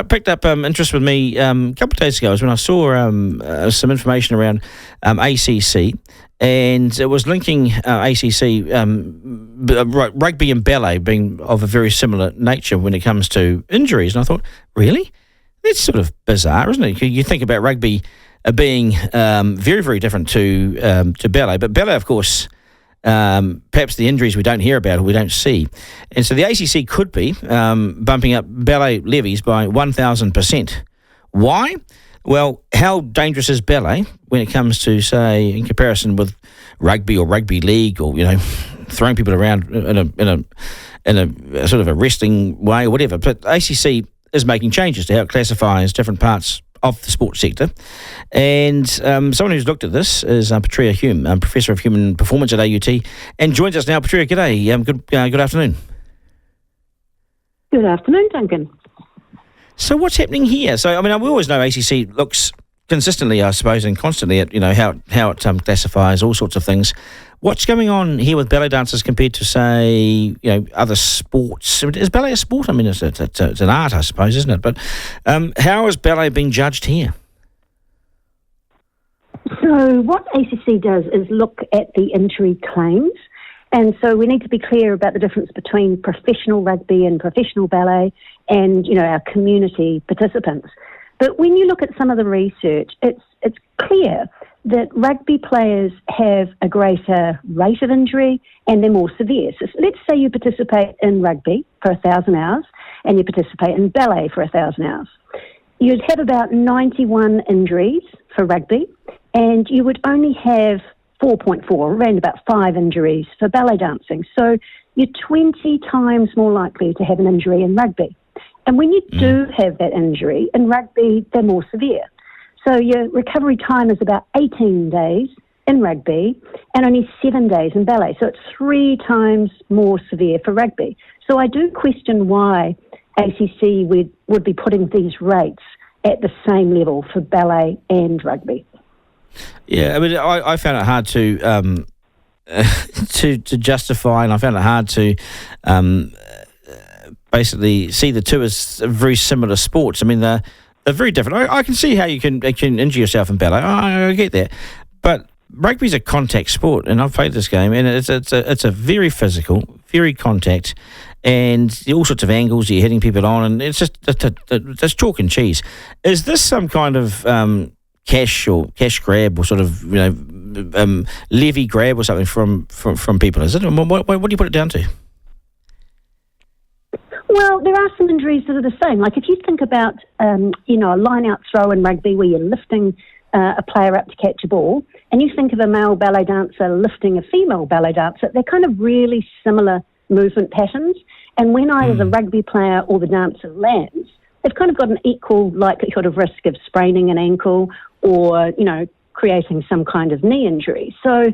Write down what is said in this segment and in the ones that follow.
picked up interest with me a couple of days ago is when I saw some information around ACC, and it was linking ACC rugby and ballet being of a very similar nature when it comes to injuries. And I thought, really? That's sort of bizarre, isn't it? You think about rugby being very, very different to ballet, but ballet, of course, perhaps the injuries we don't hear about or we don't see. And so the ACC could be bumping up ballet levies by 1,000%. Why? Well, how dangerous is ballet when it comes to, say, in comparison with rugby or rugby league, or throwing people around in a sort of a wrestling way or whatever? But ACC is making changes to how it classifies different parts of the sports sector. And someone who's looked at this is Patria Hume, Professor of Human Performance at AUT, and joins us now. Patria, g'day. Good afternoon. Good afternoon, Duncan. So what's happening here? So, we always know ACC looks consistently, I suppose, and constantly at, how it classifies all sorts of things. What's going on here with ballet dancers compared to, say, other sports? Is ballet a sport? It's an art, I suppose, isn't it? But how is ballet being judged here? So what ACC does is look at the injury claims. And so we need to be clear about the difference between professional rugby and professional ballet and, our community participants. But when you look at some of the research, it's clear that rugby players have a greater rate of injury and they're more severe. So let's say you participate in rugby for 1,000 hours and you participate in ballet for 1,000 hours. You'd have about 91 injuries for rugby, and you would only have 4.4, around about 5 injuries for ballet dancing. So you're 20 times more likely to have an injury in rugby. And when you do have that injury, in rugby, they're more severe. So your recovery time is about 18 days in rugby and only 7 days in ballet. So it's 3 times more severe for rugby. So I do question why ACC would be putting these rates at the same level for ballet and rugby. Yeah, I found it hard to to justify, and I found it hard to basically see the two as very similar sports. They're very different. I can see how you can injure yourself in ballet. I get that, but rugby's a contact sport, and I've played this game, and it's a very physical, very contact, and all sorts of angles you're hitting people on, and it's just chalk and cheese. Is this some kind of cash grab, or sort of levy grab or something from people? Is it? What do you put it down to? Well, there are some injuries that are the same. Like if you think about, a line-out throw in rugby where you're lifting a player up to catch a ball, and you think of a male ballet dancer lifting a female ballet dancer, they're kind of really similar movement patterns. And when either the rugby player or the dancer lands, they've kind of got an equal likelihood of risk of spraining an ankle or, creating some kind of knee injury. So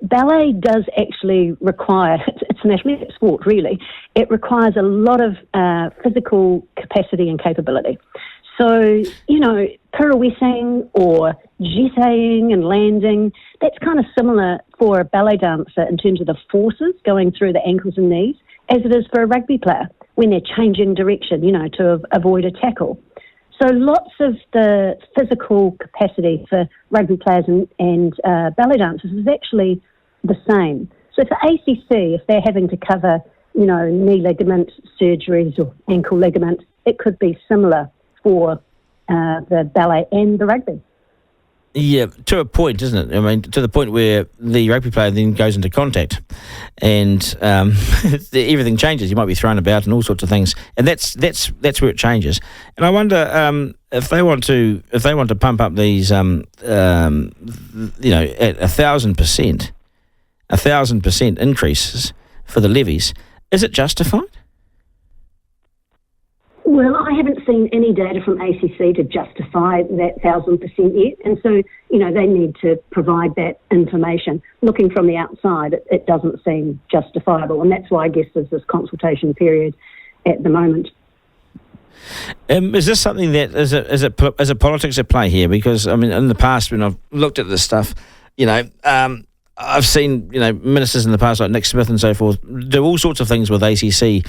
ballet does actually require, it's an athletic sport really, it requires a lot of physical capacity and capability. So, pirouetting or jetting and landing, that's kind of similar for a ballet dancer in terms of the forces going through the ankles and knees as it is for a rugby player when they're changing direction, to avoid a tackle. So lots of the physical capacity for rugby players and ballet dancers is actually the same. So for ACC, if they're having to cover, knee ligament surgeries or ankle ligament, it could be similar for the ballet and the rugby. Yeah, to a point, isn't it? To the point where the rugby player then goes into contact, and everything changes. You might be thrown about and all sorts of things, and that's where it changes. And I wonder if they want to pump up these, at 1,000% increases for the levies. Is it justified? Well, I haven't seen any data from ACC to justify that 1,000% yet. And so, they need to provide that information. Looking from the outside, it doesn't seem justifiable. And that's why I guess there's this consultation period at the moment. Is this something that, is it politics at play here? Because, in the past when I've looked at this stuff, I've seen, ministers in the past like Nick Smith and so forth do all sorts of things with ACC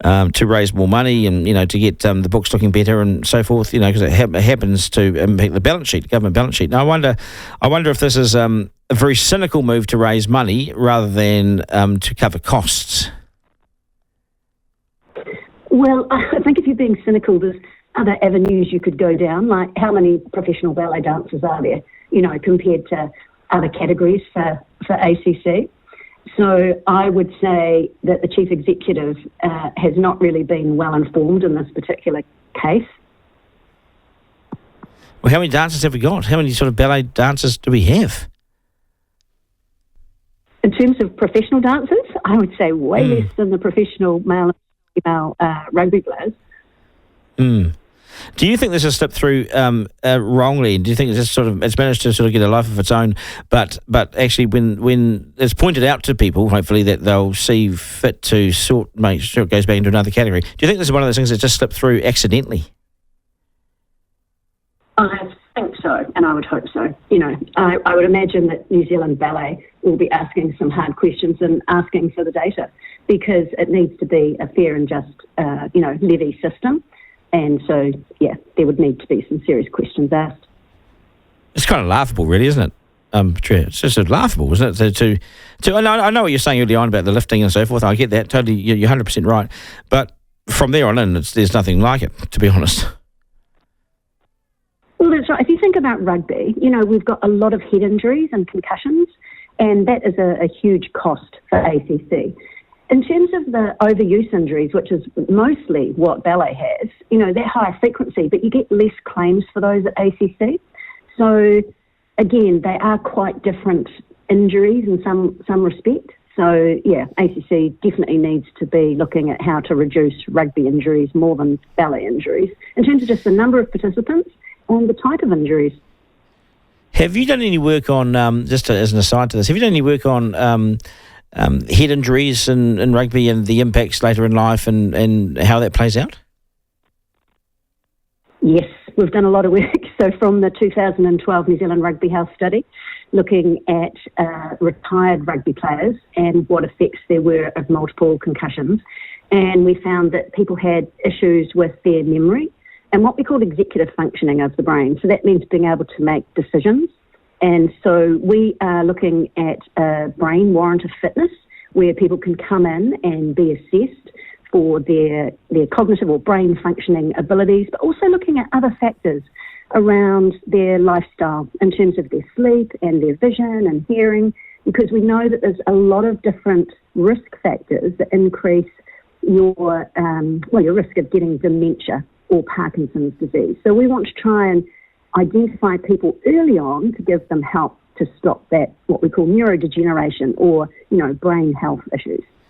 to raise more money and, to get the books looking better and so forth, because it happens to impact the balance sheet, government balance sheet. Now, I wonder if this is a very cynical move to raise money rather than to cover costs. Well, I think if you're being cynical, there's other avenues you could go down, like how many professional ballet dancers are there, compared to other categories for ACC. So I would say that the chief executive has not really been well informed in this particular case. Well, how many dancers have we got? How many sort of ballet dancers do we have? In terms of professional dancers, I would say way less than the professional male and female rugby players. Do you think this has slipped through wrongly? Do you think it's managed to sort of get a life of its own? But actually, when it's pointed out to people, hopefully that they'll see fit to make sure it goes back into another category. Do you think this is one of those things that just slipped through accidentally? I think so, and I would hope so. I would imagine that New Zealand Ballet will be asking some hard questions and asking for the data, because it needs to be a fair and just, levy system. And so, there would need to be some serious questions asked. It's kind of laughable, really, isn't it? Patria, it's just laughable, isn't it? I know what you're saying early on about the lifting and so forth. I get that totally. You're 100% right. But from there on in, there's nothing like it, to be honest. Well, that's right. If you think about rugby, we've got a lot of head injuries and concussions, and that is a huge cost for ACC. In terms of the overuse injuries, which is mostly what ballet has, they're higher frequency, but you get less claims for those at ACC. So, again, they are quite different injuries in some respect. So, ACC definitely needs to be looking at how to reduce rugby injuries more than ballet injuries, in terms of just the number of participants and the type of injuries. Have you done any work on, as an aside to this, have you done any work on head injuries in rugby and the impacts later in life and how that plays out? Yes, we've done a lot of work. So from the 2012 New Zealand Rugby Health Study, looking at retired rugby players and what effects there were of multiple concussions. And we found that people had issues with their memory and what we call executive functioning of the brain. So that means being able to make decisions. And so we are looking at a brain warrant of fitness, where people can come in and be assessed for their cognitive or brain functioning abilities, but also looking at other factors around their lifestyle in terms of their sleep and their vision and hearing, because we know that there's a lot of different risk factors that increase your risk of getting dementia or Parkinson's disease. So we want to try and identify people early on to give them help to stop that, what we call neurodegeneration or, brain health issues.